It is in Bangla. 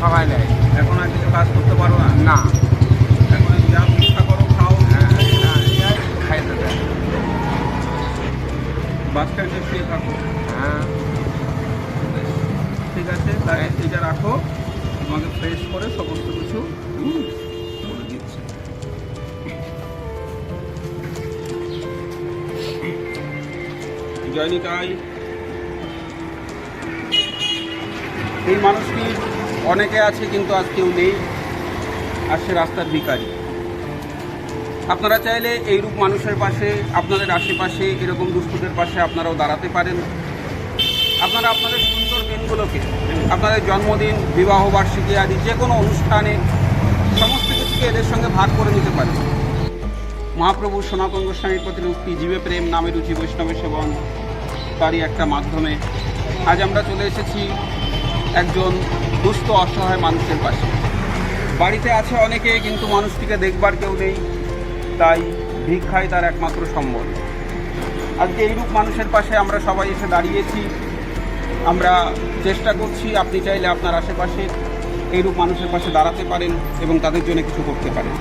সবাই নেয়। এখন আর কিছু কাজ করতে পারো না? না। এখন যা ভিক্ষা করো, খাও, খাইতে দেয়। বাস স্ট্যান্ডে শুয়ে থাকো। হ্যাঁ। ঠিক আছে, তাহলে এটা রাখো, তোমাকে ফ্রেশ করে সমস্ত কিছু করে দিচ্ছে। জয়নিতাই। এই মানুষটি অনেকে আছে কিন্তু আজ কেউ নেই, আসছে রাস্তার ভিখারি। আপনারা চাইলে এইরূপ মানুষের পাশে, আপনাদের আশেপাশে এরকম দুস্থদের পাশে আপনারাও দাঁড়াতে পারেন। আপনারা আপনাদের সুন্দর দিনগুলোকে, আপনাদের জন্মদিন, বিবাহবার্ষিকী আদি যে কোনো অনুষ্ঠানে সমস্ত কিছুকে এদের সঙ্গে ভাগ করে নিতে পারেন। মহাপ্রভু সনাতন গোস্বামীর প্রতি উক্তি জীবে প্রেম নামে রুচি বৈষ্ণবের সেবন, তারই একটা মাধ্যমে আজ আমরা চলে এসেছি একজন দুস্থ অসহায় মানুষের পাশে। বাড়িতে আছে অনেকে, কিন্তু মানুষটিকে দেখবার কেউ নেই, তাই ভিক্ষাই তার একমাত্র সম্বল। আজকে এইরূপ মানুষের পাশে আমরা সবাই এসে দাঁড়িয়েছি। আমরা চেষ্টা করছি, আপনি চাইলে আপনার আশেপাশে এইরূপ মানুষের পাশে দাঁড়াতে পারেন এবং তাদের জন্য কিছু করতে পারেন।